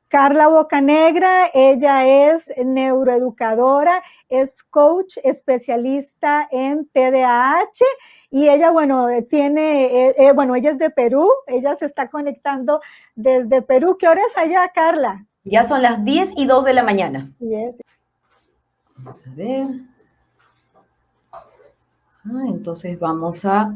Carla Bocanegra, ella es neuroeducadora, es coach especialista en TDAH y ella, bueno, ella es de Perú, ella se está conectando desde Perú. ¿Qué hora es allá, Carla? Ya son las 10:02 de la mañana. Yes. Vamos a ver. Entonces vamos a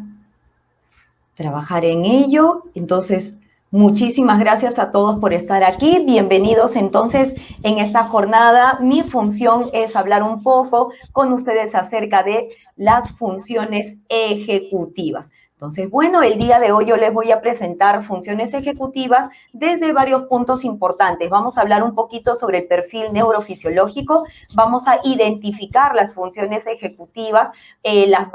trabajar en ello. Entonces, muchísimas gracias a todos por estar aquí. Bienvenidos entonces en esta jornada. Mi función es hablar un poco con ustedes acerca de las funciones ejecutivas. Entonces, bueno, el día de hoy yo les voy a presentar funciones ejecutivas desde varios puntos importantes. Vamos a hablar un poquito sobre el perfil neurofisiológico, vamos a identificar las funciones ejecutivas, las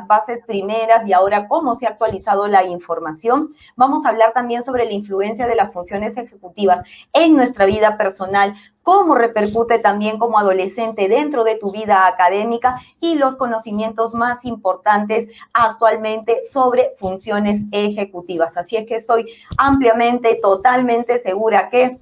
bases primeras y ahora cómo se ha actualizado la información. Vamos a hablar también sobre la influencia de las funciones ejecutivas en nuestra vida personal, cómo repercute también como adolescente dentro de tu vida académica y los conocimientos más importantes actualmente sobre funciones ejecutivas. Así es que estoy ampliamente, totalmente segura que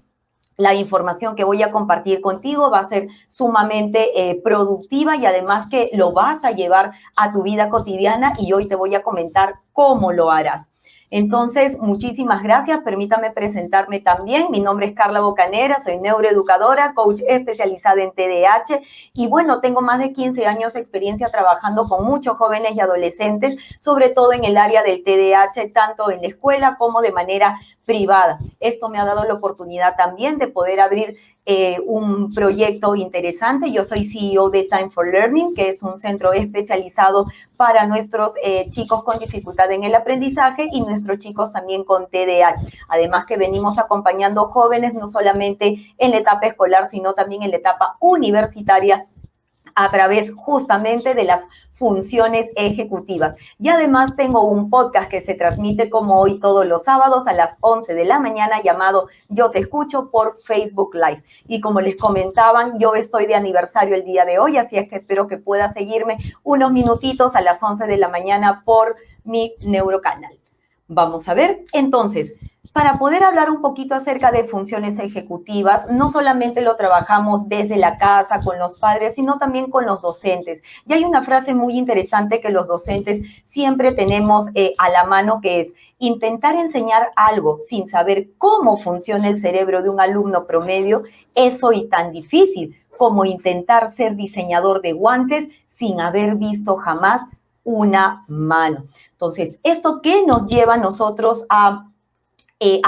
la información que voy a compartir contigo va a ser sumamente productiva y además que lo vas a llevar a tu vida cotidiana y hoy te voy a comentar cómo lo harás. Entonces, muchísimas gracias. Permítame presentarme también. Mi nombre es Carla Bocanegra, soy neuroeducadora, coach especializada en TDAH y bueno, tengo más de 15 años de experiencia trabajando con muchos jóvenes y adolescentes, sobre todo en el área del TDAH, tanto en la escuela como de manera privada. Esto me ha dado la oportunidad también de poder abrir un proyecto interesante. Yo soy CEO de Time for Learning, que es un centro especializado para nuestros chicos con dificultad en el aprendizaje y nuestros chicos también con TDAH. Además que venimos acompañando jóvenes no solamente en la etapa escolar, sino también en la etapa universitaria a través justamente de las funciones ejecutivas. Y además tengo un podcast que se transmite como hoy todos los sábados a las 11 de la mañana llamado Yo Te Escucho por Facebook Live. Y como les comentaban, yo estoy de aniversario el día de hoy, así es que espero que puedas seguirme unos minutitos a las 11 de la mañana por mi neurocanal. Vamos a ver, entonces, para poder hablar un poquito acerca de funciones ejecutivas, no solamente lo trabajamos desde la casa con los padres, sino también con los docentes. Y hay una frase muy interesante que los docentes siempre tenemos a la mano, que es intentar enseñar algo sin saber cómo funciona el cerebro de un alumno promedio es hoy tan difícil como intentar ser diseñador de guantes sin haber visto jamás una mano. Entonces, ¿esto qué nos lleva a nosotros a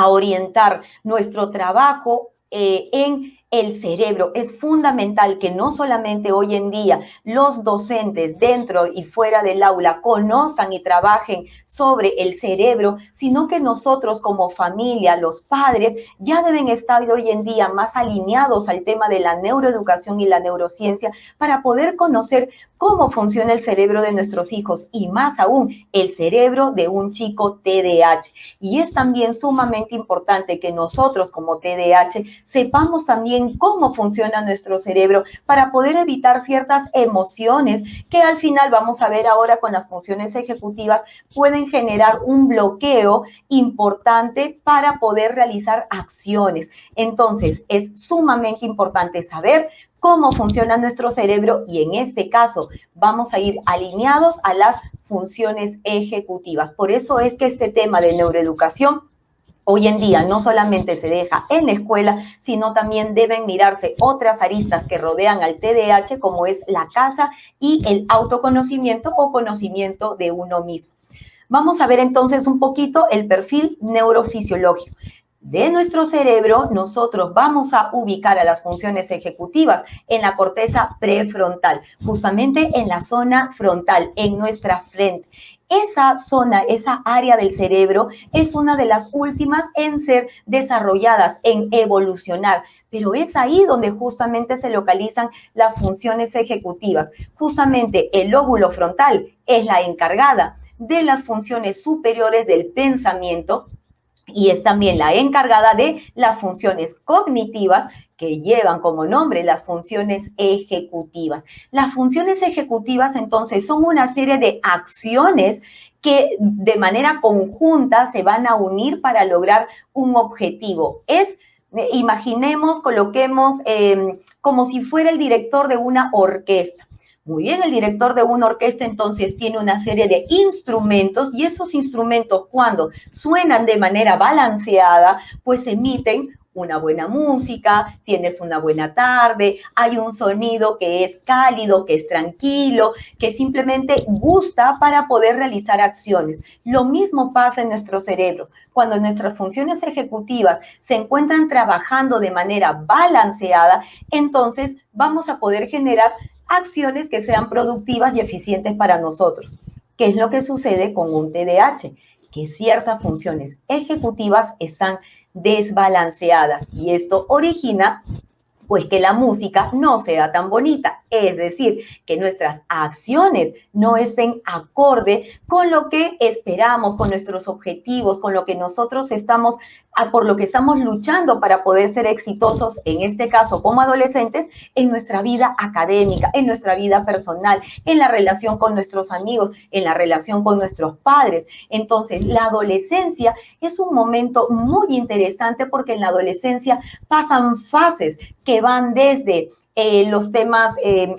orientar nuestro trabajo en el cerebro? Es fundamental que no solamente hoy en día los docentes dentro y fuera del aula conozcan y trabajen sobre el cerebro, sino que nosotros como familia, los padres, ya deben estar hoy en día más alineados al tema de la neuroeducación y la neurociencia para poder conocer cómo funciona el cerebro de nuestros hijos y más aún el cerebro de un chico TDAH. Y es también sumamente importante que nosotros como TDAH sepamos también cómo funciona nuestro cerebro para poder evitar ciertas emociones que al final vamos a ver ahora con las funciones ejecutivas pueden generar un bloqueo importante para poder realizar acciones. Entonces, es sumamente importante saber cómo funciona nuestro cerebro y en este caso vamos a ir alineados a las funciones ejecutivas. Por eso es que este tema de neuroeducación hoy en día no solamente se deja en la escuela, sino también deben mirarse otras aristas que rodean al TDAH, como es la casa y el autoconocimiento o conocimiento de uno mismo. Vamos a ver entonces un poquito el perfil neurofisiológico. De nuestro cerebro, nosotros vamos a ubicar a las funciones ejecutivas en la corteza prefrontal, justamente en la zona frontal, en nuestra frente. Esa zona, esa área del cerebro es una de las últimas en ser desarrolladas, en evolucionar, pero es ahí donde justamente se localizan las funciones ejecutivas. Justamente el lóbulo frontal es la encargada de las funciones superiores del pensamiento y es también la encargada de las funciones cognitivas que llevan como nombre las funciones ejecutivas. Las funciones ejecutivas entonces son una serie de acciones que de manera conjunta se van a unir para lograr un objetivo. Es Imaginemos, coloquemos como si fuera el director de una orquesta. Muy bien, el director de una orquesta entonces tiene una serie de instrumentos y esos instrumentos cuando suenan de manera balanceada, pues emiten una buena música, tienes una buena tarde, hay un sonido que es cálido, que es tranquilo, que simplemente gusta para poder realizar acciones. Lo mismo pasa en nuestro cerebro. Cuando nuestras funciones ejecutivas se encuentran trabajando de manera balanceada, entonces vamos a poder generar acciones que sean productivas y eficientes para nosotros. ¿Qué es lo que sucede con un TDAH? Que ciertas funciones ejecutivas están desbalanceadas y esto origina pues que la música no sea tan bonita, es decir, que nuestras acciones no estén acorde con lo que esperamos, con nuestros objetivos, con lo que nosotros estamos, por lo que estamos luchando para poder ser exitosos, en este caso como adolescentes, en nuestra vida académica, en nuestra vida personal, en la relación con nuestros amigos, en la relación con nuestros padres. Entonces, la adolescencia es un momento muy interesante porque en la adolescencia pasan fases que van desde los temas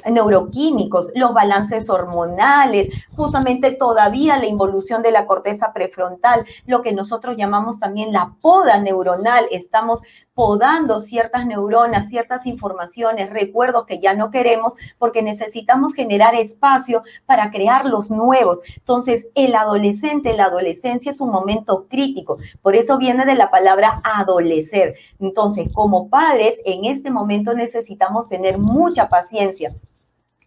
neuroquímicos, los balances hormonales, justamente todavía la involución de la corteza prefrontal, lo que nosotros llamamos también la poda neuronal. Estamos podando ciertas neuronas, ciertas informaciones, recuerdos que ya no queremos porque necesitamos generar espacio para crear los nuevos. Entonces, el adolescente, la adolescencia es un momento crítico. Por eso viene de la palabra adolecer. Entonces, como padres, en este momento necesitamos tener mucha paciencia.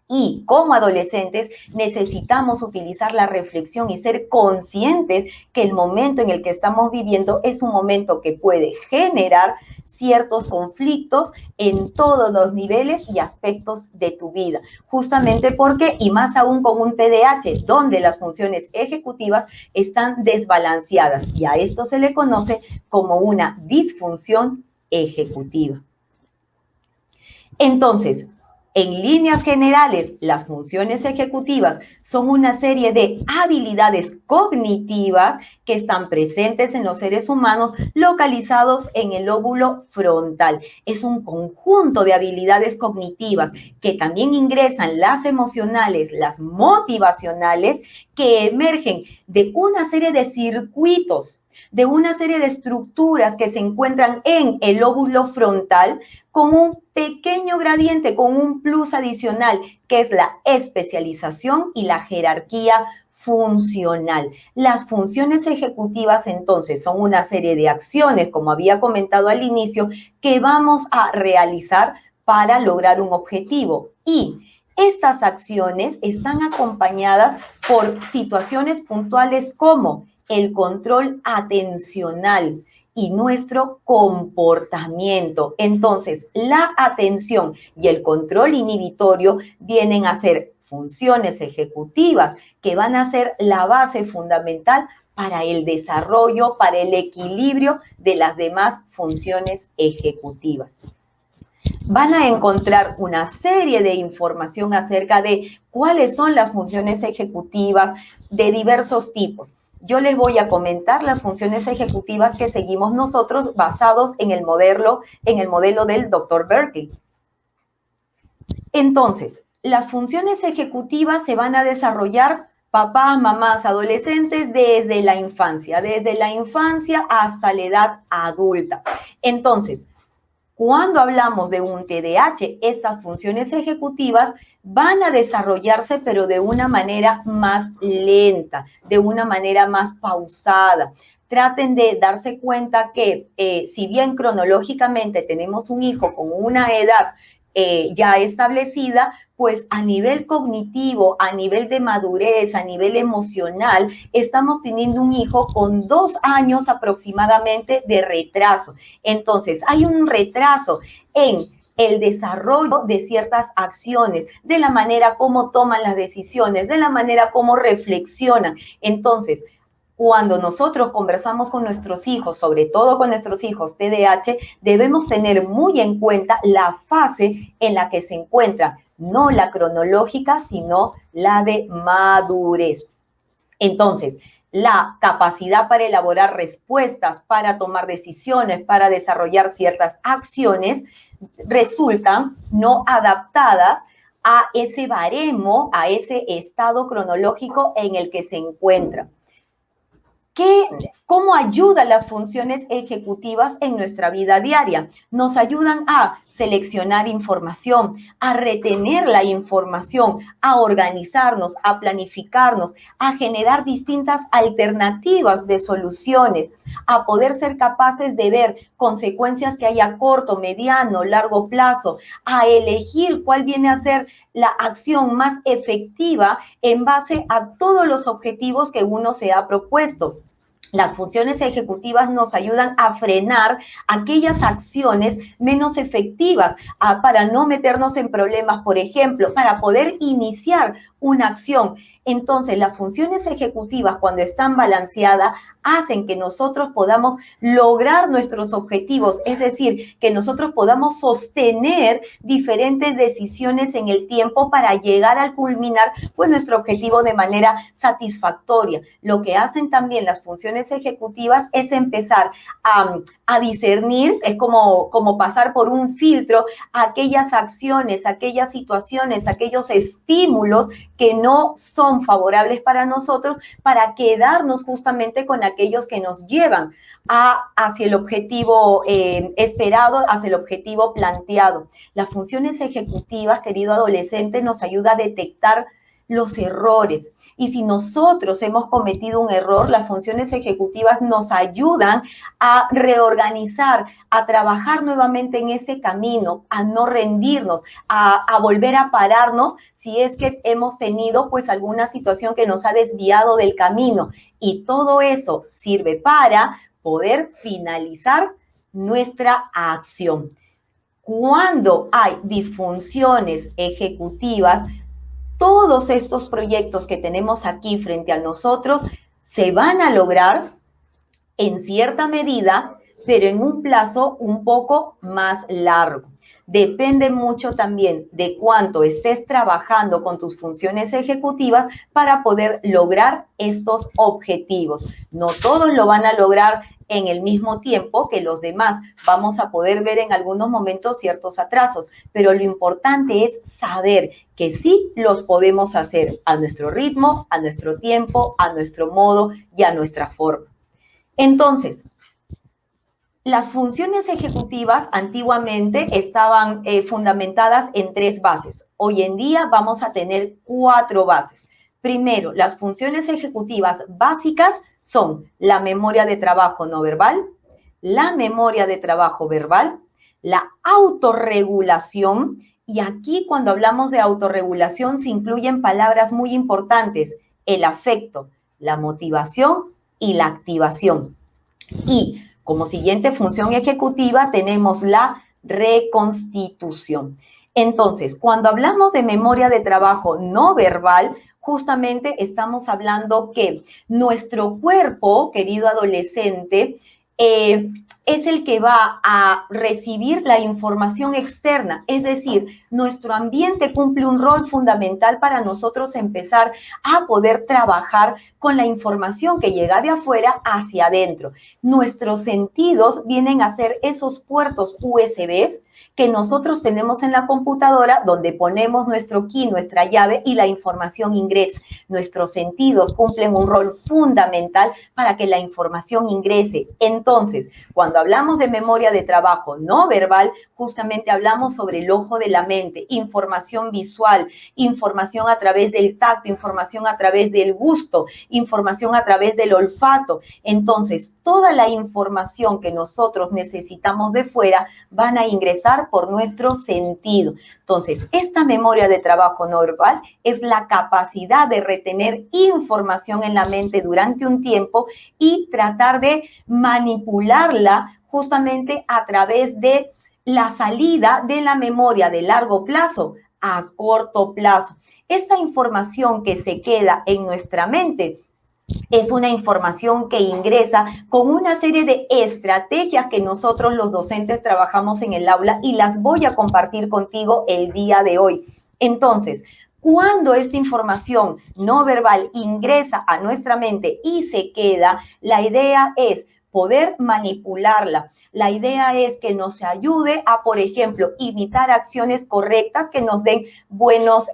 Y como adolescentes necesitamos utilizar la reflexión y ser conscientes que el momento en el que estamos viviendo es un momento que puede generar ciertos conflictos en todos los niveles y aspectos de tu vida. Justamente porque, y más aún con un TDAH, donde las funciones ejecutivas están desbalanceadas. Y a esto se le conoce como una disfunción ejecutiva. Entonces, en líneas generales, las funciones ejecutivas son una serie de habilidades cognitivas que están presentes en los seres humanos localizados en el lóbulo frontal. Es un conjunto de habilidades cognitivas que también ingresan las emocionales, las motivacionales, que emergen de una serie de circuitos, de una serie de estructuras que se encuentran en el lóbulo frontal con un pequeño gradiente, con un plus adicional, que es la especialización y la jerarquía funcional. Las funciones ejecutivas, entonces, son una serie de acciones, como había comentado al inicio, que vamos a realizar para lograr un objetivo. Y estas acciones están acompañadas por situaciones puntuales como el control atencional y nuestro comportamiento. Entonces, la atención y el control inhibitorio vienen a ser funciones ejecutivas que van a ser la base fundamental para el desarrollo, para el equilibrio de las demás funciones ejecutivas. Van a encontrar una serie de información acerca de cuáles son las funciones ejecutivas de diversos tipos. Yo les voy a comentar las funciones ejecutivas que seguimos nosotros basados en el modelo del Dr. Berkeley. Entonces, las funciones ejecutivas se van a desarrollar papás, mamás, adolescentes desde la infancia hasta la edad adulta. Entonces, cuando hablamos de un TDAH, estas funciones ejecutivas van a desarrollarse, pero de una manera más lenta, de una manera más pausada. Traten de darse cuenta que si bien cronológicamente tenemos un hijo con una edad ya establecida, pues a nivel cognitivo, a nivel de madurez, a nivel emocional, estamos teniendo un hijo con 2 años aproximadamente de retraso. Entonces, hay un retraso en el desarrollo de ciertas acciones, de la manera como toman las decisiones, de la manera como reflexionan. Entonces, cuando nosotros conversamos con nuestros hijos, sobre todo con nuestros hijos TDAH, debemos tener muy en cuenta la fase en la que se encuentran, no la cronológica, sino la de madurez. Entonces, la capacidad para elaborar respuestas, para tomar decisiones, para desarrollar ciertas acciones, resultan no adaptadas a ese baremo, a ese estado cronológico en el que se encuentra. ¿Cómo ayudan las funciones ejecutivas en nuestra vida diaria? Nos ayudan a seleccionar información, a retener la información, a organizarnos, a planificarnos, a generar distintas alternativas de soluciones, a poder ser capaces de ver consecuencias que hay a corto, mediano, largo plazo, a elegir cuál viene a ser la acción más efectiva en base a todos los objetivos que uno se ha propuesto. Las funciones ejecutivas nos ayudan a frenar aquellas acciones menos efectivas para no meternos en problemas, por ejemplo, para poder iniciar una acción. Entonces, las funciones ejecutivas, cuando están balanceadas, hacen que nosotros podamos lograr nuestros objetivos, es decir, que nosotros podamos sostener diferentes decisiones en el tiempo para llegar a culminar pues, nuestro objetivo de manera satisfactoria. Lo que hacen también las funciones ejecutivas es empezar a discernir, es como pasar por un filtro aquellas acciones, aquellas situaciones, aquellos estímulos que no son favorables para nosotros, para quedarnos justamente con aquellos que nos llevan hacia el objetivo esperado, hacia el objetivo planteado. Las funciones ejecutivas, querido adolescente, nos ayuda a detectar los errores. Y si nosotros hemos cometido un error, las funciones ejecutivas nos ayudan a reorganizar, a trabajar nuevamente en ese camino, a no rendirnos, a volver a pararnos si es que hemos tenido pues alguna situación que nos ha desviado del camino. Y todo eso sirve para poder finalizar nuestra acción. Cuando hay disfunciones ejecutivas, todos estos proyectos que tenemos aquí frente a nosotros se van a lograr en cierta medida, pero en un plazo un poco más largo. Depende mucho también de cuánto estés trabajando con tus funciones ejecutivas para poder lograr estos objetivos. No todos lo van a lograr en el mismo tiempo que los demás. Vamos a poder ver en algunos momentos ciertos atrasos, pero lo importante es saber que sí los podemos hacer a nuestro ritmo, a nuestro tiempo, a nuestro modo y a nuestra forma. Entonces, las funciones ejecutivas antiguamente estaban fundamentadas en 3 bases. Hoy en día vamos a tener 4 bases. Primero, las funciones ejecutivas básicas son la memoria de trabajo no verbal, la memoria de trabajo verbal, la autorregulación, y aquí cuando hablamos de autorregulación se incluyen palabras muy importantes: el afecto, la motivación y la activación. Y como siguiente función ejecutiva tenemos la reconstitución. Entonces, cuando hablamos de memoria de trabajo no verbal, justamente estamos hablando que nuestro cuerpo, querido adolescente, es el que va a recibir la información externa, es decir, nuestro ambiente cumple un rol fundamental para nosotros empezar a poder trabajar con la información que llega de afuera hacia adentro. Nuestros sentidos vienen a ser esos puertos USB que nosotros tenemos en la computadora donde ponemos nuestro key, nuestra llave y la información ingresa. Nuestros sentidos cumplen un rol fundamental para que la información ingrese. Entonces, cuando hablamos de memoria de trabajo no verbal, justamente hablamos sobre el ojo de la mente, información visual, información a través del tacto, información a través del gusto, información a través del olfato. Entonces, toda la información que nosotros necesitamos de fuera van a ingresar por nuestro sentido. Entonces, esta memoria de trabajo no verbal es la capacidad de retener información en la mente durante un tiempo y tratar de manipularla justamente a través de la salida de la memoria de largo plazo a corto plazo. Esta información que se queda en nuestra mente es una información que ingresa con una serie de estrategias que nosotros los docentes trabajamos en el aula y las voy a compartir contigo el día de hoy. Entonces, Cuando esta información no verbal ingresa a nuestra mente y se queda, la idea es poder manipularla. La idea es que nos ayude a, por ejemplo, imitar acciones correctas que nos den buenos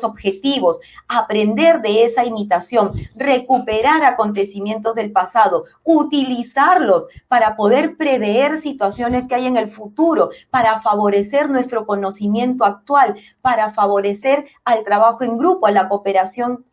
objetivos, aprender de esa imitación, recuperar acontecimientos del pasado, utilizarlos para poder prever situaciones que hay en el futuro, para favorecer nuestro conocimiento actual, para favorecer al trabajo en grupo, a la cooperación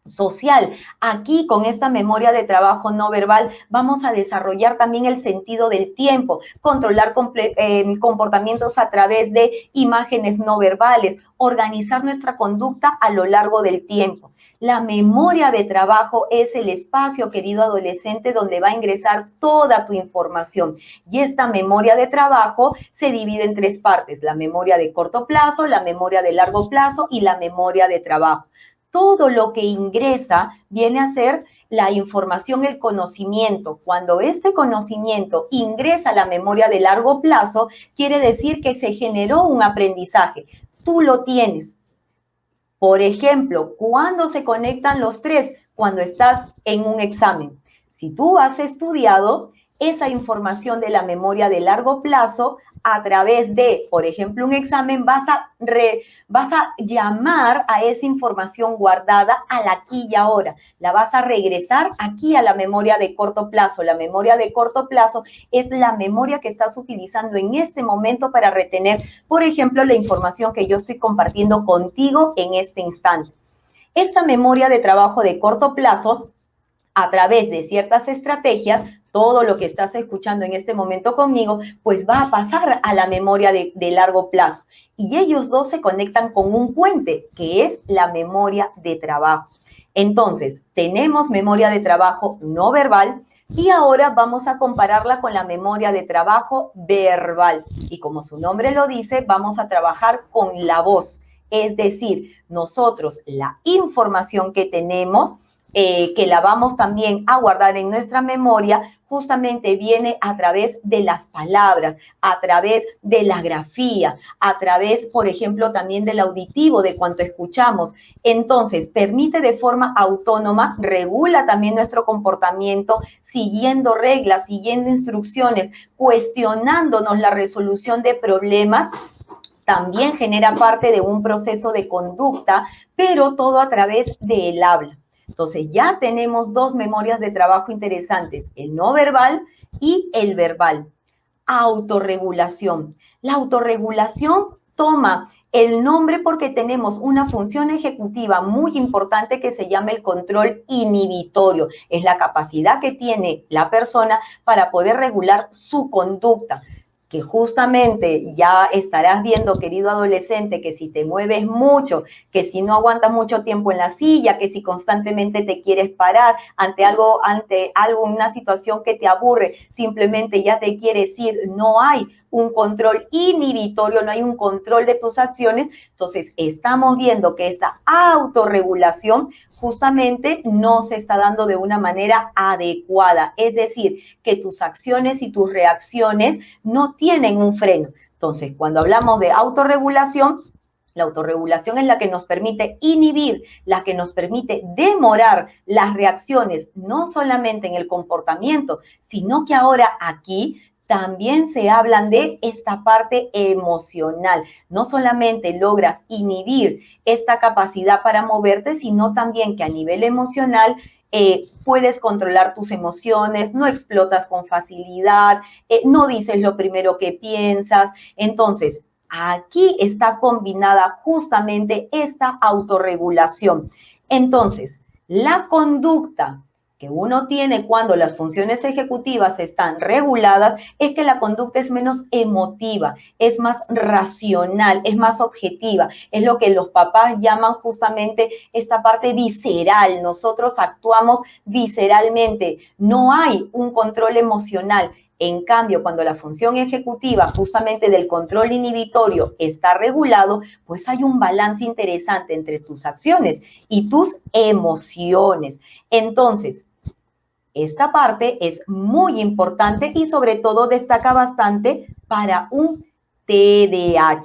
social. Aquí, con esta memoria de trabajo no verbal, vamos a desarrollar también el sentido del tiempo, controlar comportamientos a través de imágenes no verbales, organizar nuestra conducta a lo largo del tiempo. La memoria de trabajo es el espacio, querido adolescente, donde va a ingresar toda tu información. Y esta memoria de trabajo se divide en tres partes: la memoria de corto plazo, la memoria de largo plazo y la memoria de trabajo. Todo lo que ingresa viene a ser la información, el conocimiento. Cuando este conocimiento ingresa a la memoria de largo plazo, quiere decir que se generó un aprendizaje. Tú lo tienes. Por ejemplo, ¿cuándo se conectan los tres? Cuando estás en un examen. Si tú has estudiado esa información de la memoria de largo plazo, a través de, por ejemplo, un examen, vas a llamar a esa información guardada al aquí y ahora. La vas a regresar aquí a la memoria de corto plazo. La memoria de corto plazo es la memoria que estás utilizando en este momento para retener, por ejemplo, la información que yo estoy compartiendo contigo en este instante. Esta memoria de trabajo de corto plazo, a través de ciertas estrategias, todo lo que estás escuchando en este momento conmigo, pues va a pasar a la memoria de largo plazo. Y ellos dos se conectan con un puente, que es la memoria de trabajo. Entonces, tenemos memoria de trabajo no verbal y ahora vamos a compararla con la memoria de trabajo verbal. Y como su nombre lo dice, vamos a trabajar con la voz. Es decir, nosotros la información que tenemos, que la vamos también a guardar en nuestra memoria, justamente viene a través de las palabras, a través de la grafía, a través, por ejemplo, también del auditivo, de cuanto escuchamos. Entonces, permite de forma autónoma, regula también nuestro comportamiento, siguiendo reglas, siguiendo instrucciones, cuestionándonos la resolución de problemas. También genera parte de un proceso de conducta, pero todo a través del habla. Entonces ya tenemos dos memorias de trabajo interesantes, el no verbal y el verbal. Autorregulación. La autorregulación toma el nombre porque tenemos una función ejecutiva muy importante que se llama el control inhibitorio. Es la capacidad que tiene la persona para poder regular su conducta, que justamente ya estarás viendo, querido adolescente, que si te mueves mucho, que si no aguantas mucho tiempo en la silla, que si constantemente te quieres parar ante algo, una situación que te aburre, simplemente ya te quieres ir, no hay un control inhibitorio, no hay un control de tus acciones. Entonces, estamos viendo que esta autorregulación justamente no se está dando de una manera adecuada. Es decir, que tus acciones y tus reacciones no tienen un freno. Entonces, cuando hablamos de autorregulación, la autorregulación es la que nos permite inhibir, la que nos permite demorar las reacciones, no solamente en el comportamiento, sino que ahora aquí también se hablan de esta parte emocional. No solamente logras inhibir esta capacidad para moverte, sino también que a nivel emocional puedes controlar tus emociones, no explotas con facilidad, no dices lo primero que piensas. Entonces, aquí está combinada justamente esta autorregulación. Entonces, la conducta que uno tiene cuando las funciones ejecutivas están reguladas es que la conducta es menos emotiva, es más racional, es más objetiva. Es lo que los papás llaman justamente esta parte visceral. Nosotros actuamos visceralmente, no hay un control emocional. En cambio, cuando la función ejecutiva justamente del control inhibitorio está regulado, pues hay un balance interesante entre tus acciones y tus emociones. Entonces, esta parte es muy importante y sobre todo destaca bastante para un TDAH.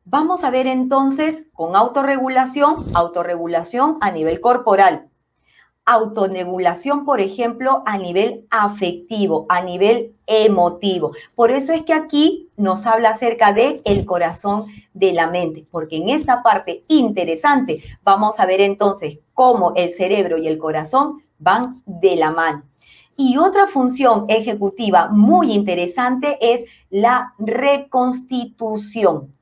Vamos a ver entonces con autorregulación a nivel corporal. Autorregulación, por ejemplo, a nivel afectivo, a nivel emotivo. Por eso es que aquí nos habla acerca de el corazón de la mente, porque en esta parte interesante vamos a ver entonces cómo el cerebro y el corazón van de la mano. Y otra función ejecutiva muy interesante es la reconstitución.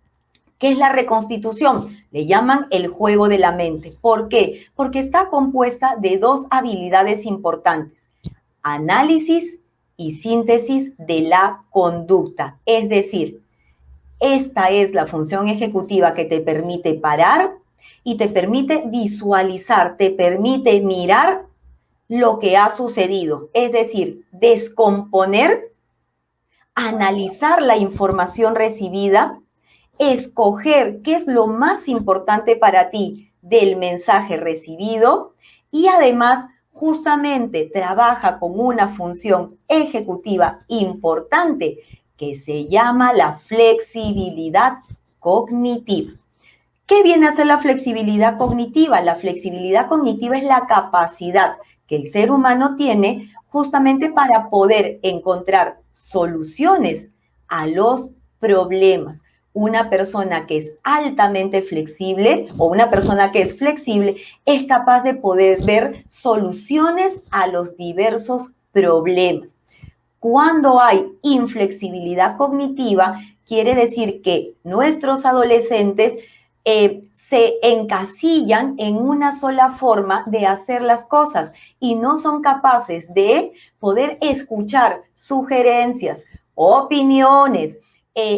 ¿Qué es la reconstitución? Le llaman el juego de la mente. ¿Por qué? Porque está compuesta de dos habilidades importantes: análisis y síntesis de la conducta. Es decir, esta es la función ejecutiva que te permite parar y te permite visualizar, te permite mirar lo que ha sucedido. Es decir, descomponer, analizar la información recibida, escoger qué es lo más importante para ti del mensaje recibido y además justamente trabaja con una función ejecutiva importante que se llama la flexibilidad cognitiva. ¿Qué viene a ser la flexibilidad cognitiva? La flexibilidad cognitiva es la capacidad que el ser humano tiene justamente para poder encontrar soluciones a los problemas. Una persona que es altamente flexible o una persona que es flexible es capaz de poder ver soluciones a los diversos problemas. Cuando hay inflexibilidad cognitiva, quiere decir que nuestros adolescentes se encasillan en una sola forma de hacer las cosas y no son capaces de poder escuchar sugerencias, opiniones,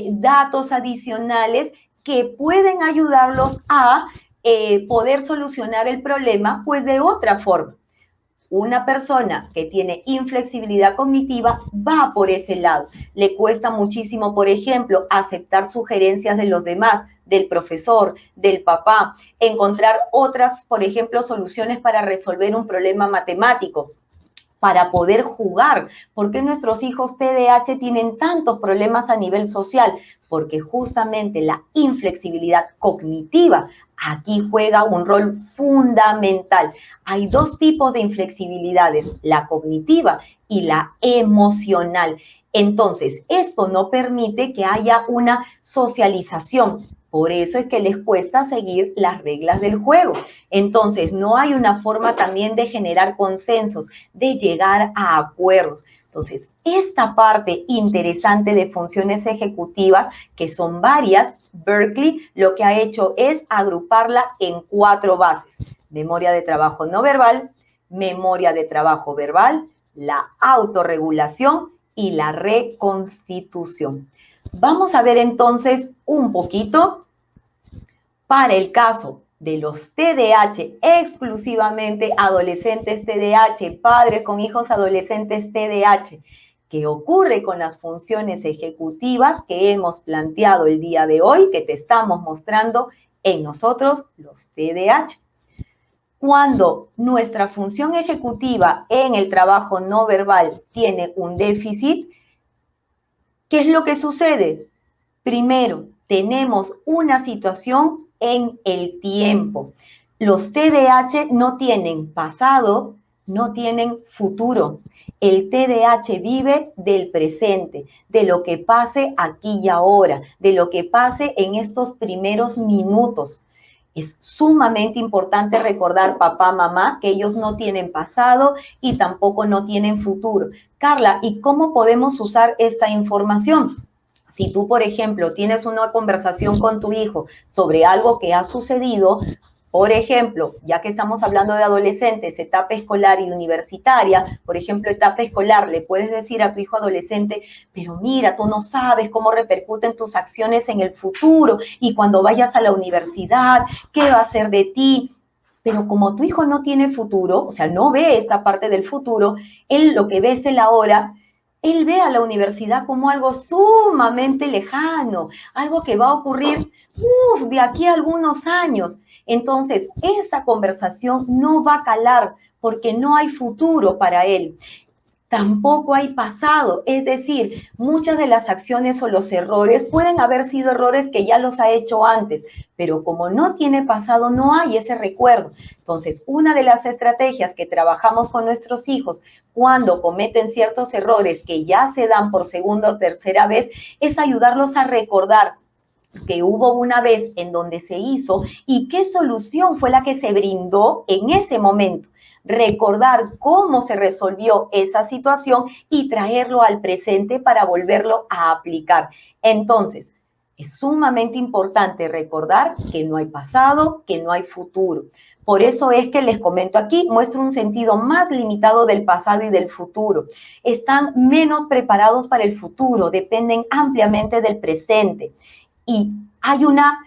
datos adicionales que pueden ayudarlos a poder solucionar el problema pues de otra forma. Una persona que tiene inflexibilidad cognitiva va por ese lado. Le cuesta muchísimo, por ejemplo, aceptar sugerencias de los demás, del profesor, del papá, encontrar otras, por ejemplo, soluciones para resolver un problema matemático, para poder jugar. ¿Por qué nuestros hijos TDAH tienen tantos problemas a nivel social? Porque justamente la inflexibilidad cognitiva aquí juega un rol fundamental. Hay dos tipos de inflexibilidades, la cognitiva y la emocional. Entonces, esto no permite que haya una socialización. Por eso es que les cuesta seguir las reglas del juego. Entonces, no hay una forma también de generar consensos, de llegar a acuerdos. Entonces, esta parte interesante de funciones ejecutivas, que son varias, Berkeley lo que ha hecho es agruparla en 4 bases: memoria de trabajo no verbal, memoria de trabajo verbal, la autorregulación y la reconstitución. Vamos a ver entonces un poquito para el caso de los TDAH, exclusivamente adolescentes TDAH, padres con hijos adolescentes TDAH. ¿Qué ocurre con las funciones ejecutivas que hemos planteado el día de hoy, que te estamos mostrando en nosotros, los TDAH? Cuando nuestra función ejecutiva en el trabajo no verbal tiene un déficit, ¿qué es lo que sucede? Primero, tenemos una situación en el tiempo. Los TDAH no tienen pasado, no tienen futuro. El TDAH vive del presente, de lo que pase aquí y ahora, de lo que pase en estos primeros minutos. Es sumamente importante recordar, papá, mamá, que ellos no tienen pasado y tampoco no tienen futuro. Carla, ¿y cómo podemos usar esta información? Si tú, por ejemplo, tienes una conversación con tu hijo sobre algo que ha sucedido, por ejemplo, ya que estamos hablando de adolescentes, etapa escolar y universitaria, por ejemplo, etapa escolar, le puedes decir a tu hijo adolescente, pero mira, tú no sabes cómo repercuten tus acciones en el futuro y cuando vayas a la universidad, ¿qué va a ser de ti? Pero como tu hijo no tiene futuro, o sea, no ve esta parte del futuro, él lo que ve es el ahora. Él ve a la universidad como algo sumamente lejano, algo que va a ocurrir de aquí a algunos años. Entonces, esa conversación no va a calar porque no hay futuro para él. tampoco hay pasado. Es decir, muchas de las acciones o los errores pueden haber sido errores que ya los ha hecho antes, pero como no tiene pasado, no hay ese recuerdo. Entonces, una de las estrategias que trabajamos con nuestros hijos cuando cometen ciertos errores que ya se dan por segunda o tercera vez es ayudarlos a recordar que hubo una vez en donde se hizo y qué solución fue la que se brindó en ese momento. Recordar cómo se resolvió esa situación y traerlo al presente para volverlo a aplicar. Entonces, es sumamente importante recordar que no hay pasado, que no hay futuro. Por eso es que les comento aquí, muestra un sentido más limitado del pasado y del futuro. Están menos preparados para el futuro, dependen ampliamente del presente. Y hay una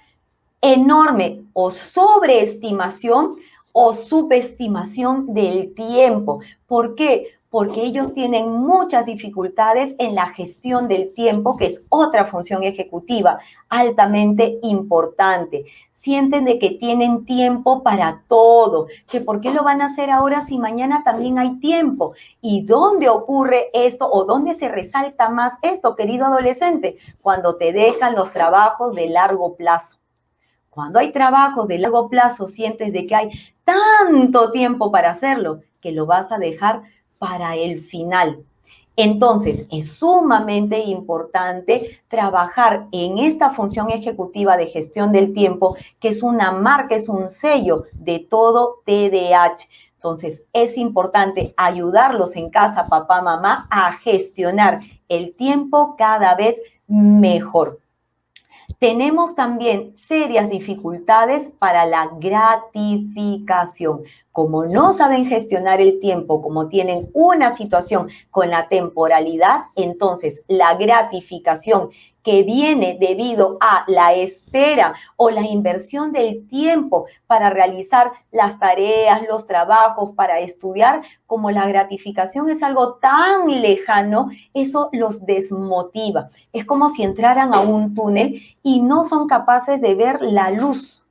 enorme o sobreestimación o subestimación del tiempo. ¿Por qué? Porque ellos tienen muchas dificultades en la gestión del tiempo, que es otra función ejecutiva altamente importante. Sienten de que tienen tiempo para todo, que por qué lo van a hacer ahora si mañana también hay tiempo. ¿Y dónde ocurre esto o dónde se resalta más esto, querido adolescente? Cuando te dejan los trabajos de largo plazo. Cuando hay trabajos de largo plazo, sientes de que hay tanto tiempo para hacerlo que lo vas a dejar para el final. Entonces, es sumamente importante trabajar en esta función ejecutiva de gestión del tiempo, que es una marca, es un sello de todo TDAH. Entonces, es importante ayudarlos en casa, papá, mamá, a gestionar el tiempo cada vez mejor. Tenemos también serias dificultades para la gratificación. Como no saben gestionar el tiempo, como tienen una situación con la temporalidad, entonces la gratificación que viene debido a la espera o la inversión del tiempo para realizar las tareas, los trabajos, para estudiar, como la gratificación es algo tan lejano, eso los desmotiva. Es como si entraran a un túnel y no son capaces de ver la luz.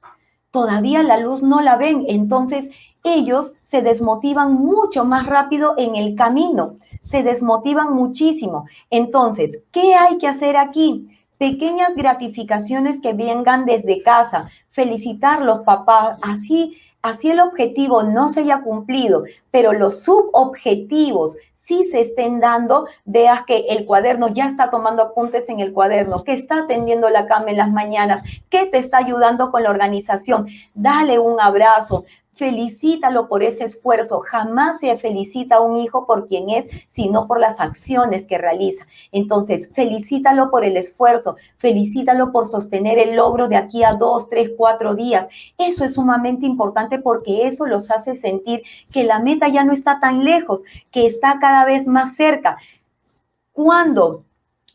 Todavía la luz no la ven, entonces ellos se desmotivan mucho más rápido en el camino, se desmotivan muchísimo. Entonces, ¿qué hay que hacer aquí? Pequeñas gratificaciones que vengan desde casa, felicitar los papás, así el objetivo no se haya cumplido, pero los subobjetivos sí se estén dando, veas que el cuaderno ya está tomando apuntes en el cuaderno, que está atendiendo la cama en las mañanas, que te está ayudando con la organización. Dale un abrazo, felicítalo por ese esfuerzo. Jamás se felicita a un hijo por quien es, sino por las acciones que realiza. Entonces, felicítalo por el esfuerzo, felicítalo por sostener el logro de aquí a 2, 3, 4 días. Eso es sumamente importante porque eso los hace sentir que la meta ya no está tan lejos, que está cada vez más cerca. Cuando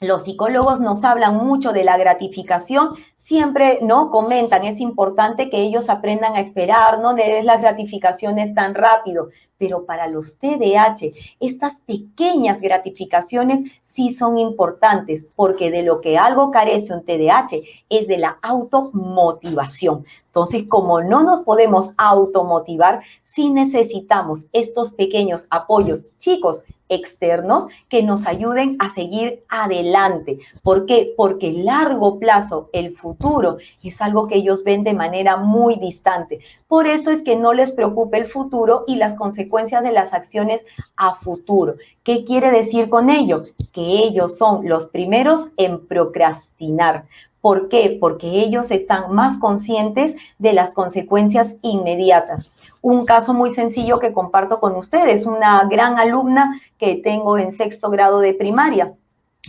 los psicólogos nos hablan mucho de la gratificación, siempre no comentan, es importante que ellos aprendan a esperar, no le des las gratificaciones tan rápido, pero para los TDAH, estas pequeñas gratificaciones sí son importantes, porque de lo que algo carece un TDAH es de la automotivación. Entonces, como no nos podemos automotivar, sí necesitamos estos pequeños apoyos chicos externos que nos ayuden a seguir adelante. ¿Por qué? Porque el largo plazo, el futuro, es algo que ellos ven de manera muy distante. Por eso es que no les preocupa el futuro y las consecuencias de las acciones a futuro. ¿Qué quiere decir con ello? Que ellos son los primeros en procrastinar. ¿Por qué? Porque ellos están más conscientes de las consecuencias inmediatas. Un caso muy sencillo que comparto con ustedes, una gran alumna que tengo en 6º grado de primaria.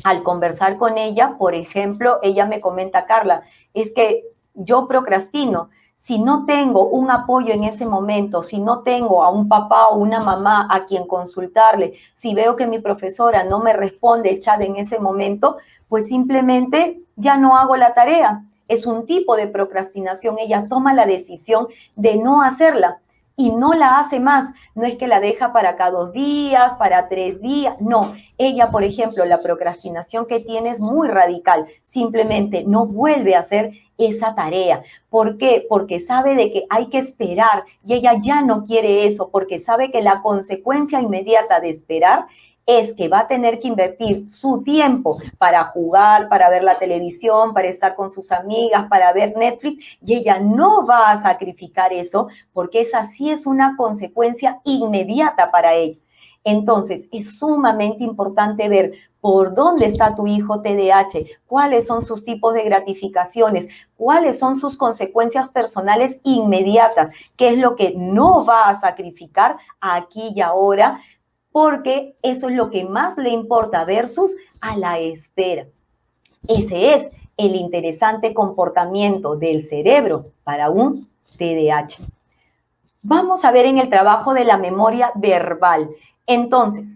Al conversar con ella, por ejemplo, ella me comenta, Carla, es que yo procrastino. Si no tengo un apoyo en ese momento, si no tengo a un papá o una mamá a quien consultarle, si veo que mi profesora no me responde el chat en ese momento, pues simplemente ya no hago la tarea. Es un tipo de procrastinación. Ella toma la decisión de no hacerla y no la hace más. No es que la deja para cada 2 días, para 3 días. No, ella, por ejemplo, la procrastinación que tiene es muy radical. Simplemente no vuelve a hacer esa tarea. ¿Por qué? Porque sabe de que hay que esperar y ella ya no quiere eso, porque sabe que la consecuencia inmediata de esperar es que va a tener que invertir su tiempo para jugar, para ver la televisión, para estar con sus amigas, para ver Netflix, y ella no va a sacrificar eso porque esa sí es una consecuencia inmediata para ella. Entonces, es sumamente importante ver por dónde está tu hijo TDAH, cuáles son sus tipos de gratificaciones, cuáles son sus consecuencias personales inmediatas, qué es lo que no va a sacrificar aquí y ahora, porque eso es lo que más le importa versus a la espera. Ese es el interesante comportamiento del cerebro para un TDAH. Vamos a ver en el trabajo de la memoria verbal. Entonces,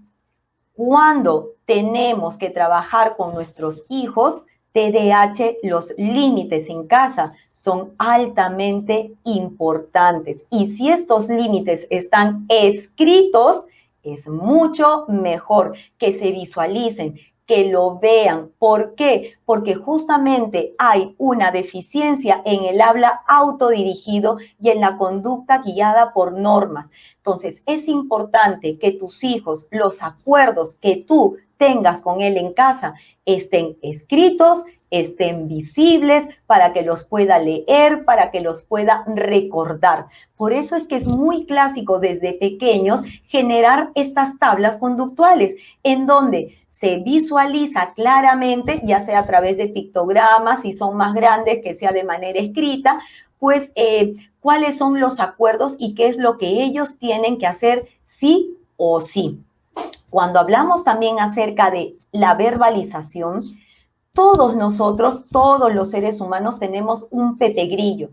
cuando tenemos que trabajar con nuestros hijos, TDAH, los límites en casa son altamente importantes. Y si estos límites están escritos, es mucho mejor que se visualicen, que lo vean. ¿Por qué? Porque justamente hay una deficiencia en el habla autodirigido y en la conducta guiada por normas. Entonces, es importante que tus hijos, los acuerdos que tú tengas con él en casa, estén escritos, estén visibles, para que los pueda leer, para que los pueda recordar. Por eso es que es muy clásico desde pequeños generar estas tablas conductuales, en donde se visualiza claramente, ya sea a través de pictogramas, si son más grandes, que sea de manera escrita, pues cuáles son los acuerdos y qué es lo que ellos tienen que hacer sí o sí. Cuando hablamos también acerca de la verbalización, todos nosotros, todos los seres humanos tenemos un Pepe Grillo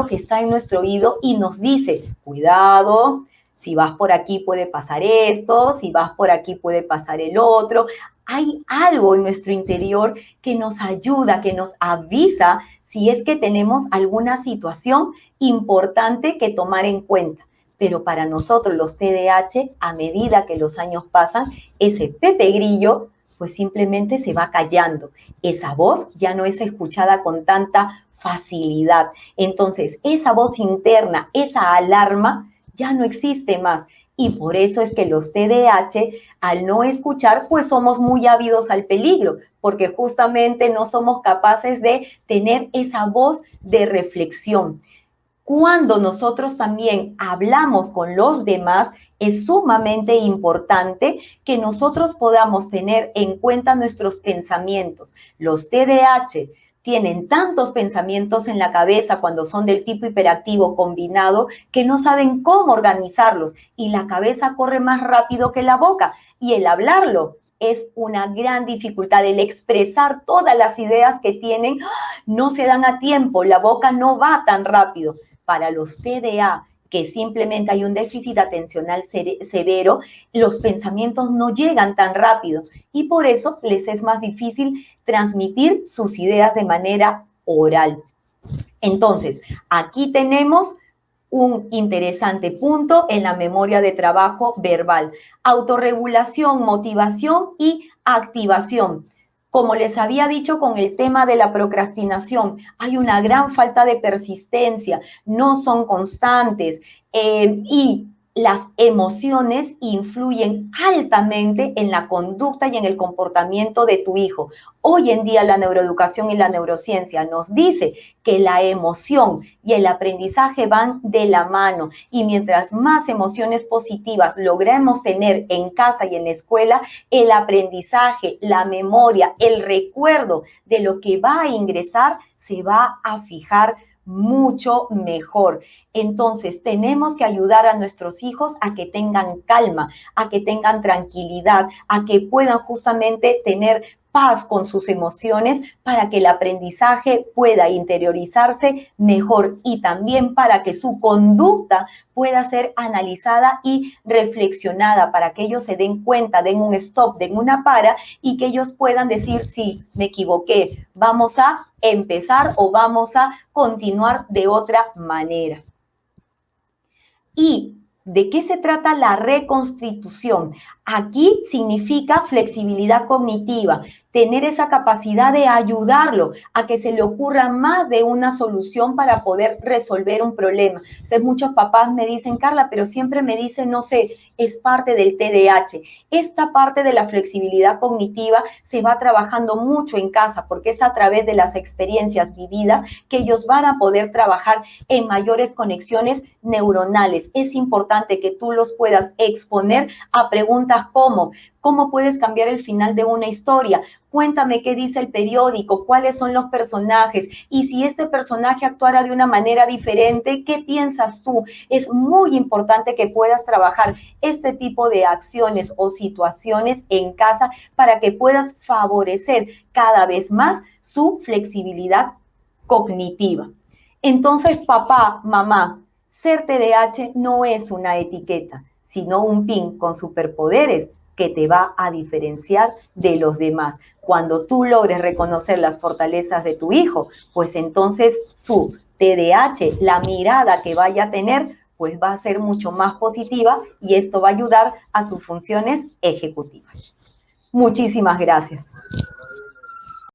que está en nuestro oído y nos dice, cuidado, si vas por aquí puede pasar esto, si vas por aquí puede pasar el otro. Hay algo en nuestro interior que nos ayuda, que nos avisa si es que tenemos alguna situación importante que tomar en cuenta. Pero para nosotros los TDAH, a medida que los años pasan, ese Pepe Grillo pues simplemente se va callando. Esa voz ya no es escuchada con tanta facilidad. Entonces, esa voz interna, esa alarma, ya no existe más. Y por eso es que los TDAH, al no escuchar, pues somos muy ávidos al peligro, porque justamente no somos capaces de tener esa voz de reflexión. Cuando nosotros también hablamos con los demás, es sumamente importante que nosotros podamos tener en cuenta nuestros pensamientos. Los TDAH tienen tantos pensamientos en la cabeza cuando son del tipo hiperactivo combinado que no saben cómo organizarlos y la cabeza corre más rápido que la boca y el hablarlo es una gran dificultad. El expresar todas las ideas que tienen no se dan a tiempo, la boca no va tan rápido. Para los TDA, que simplemente hay un déficit atencional severo, los pensamientos no llegan tan rápido y por eso les es más difícil transmitir sus ideas de manera oral. Entonces, aquí tenemos un interesante punto en la memoria de trabajo verbal. Autorregulación, motivación y activación. Como les había dicho con el tema de la procrastinación, hay una gran falta de persistencia, no son constantes y las emociones influyen altamente en la conducta y en el comportamiento de tu hijo. Hoy en día la neuroeducación y la neurociencia nos dice que la emoción y el aprendizaje van de la mano y mientras más emociones positivas logremos tener en casa y en la escuela, el aprendizaje, la memoria, el recuerdo de lo que va a ingresar se va a fijar mucho mejor. Entonces, tenemos que ayudar a nuestros hijos a que tengan calma, a que tengan tranquilidad, a que puedan justamente tener paz con sus emociones para que el aprendizaje pueda interiorizarse mejor y también para que su conducta pueda ser analizada y reflexionada, para que ellos se den cuenta, den un stop, den una para y que ellos puedan decir, sí, me equivoqué, vamos a empezar o vamos a continuar de otra manera. ¿Y de qué se trata la reconstitución? Aquí significa flexibilidad cognitiva, tener esa capacidad de ayudarlo a que se le ocurra más de una solución para poder resolver un problema. Entonces, muchos papás me dicen, Carla, pero siempre me dicen, no sé, es parte del TDAH. Esta parte de la flexibilidad cognitiva se va trabajando mucho en casa porque es a través de las experiencias vividas que ellos van a poder trabajar en mayores conexiones neuronales. Es importante que tú los puedas exponer a preguntas como, ¿cómo puedes cambiar el final de una historia? Cuéntame qué dice el periódico, cuáles son los personajes y si este personaje actuara de una manera diferente, ¿qué piensas tú? Es muy importante que puedas trabajar este tipo de acciones o situaciones en casa para que puedas favorecer cada vez más su flexibilidad cognitiva. Entonces, papá, mamá, ser TDAH no es una etiqueta, sino un PIN con superpoderes que te va a diferenciar de los demás. Cuando tú logres reconocer las fortalezas de tu hijo, pues entonces su TDAH, la mirada que vaya a tener, pues va a ser mucho más positiva y esto va a ayudar a sus funciones ejecutivas. Muchísimas gracias.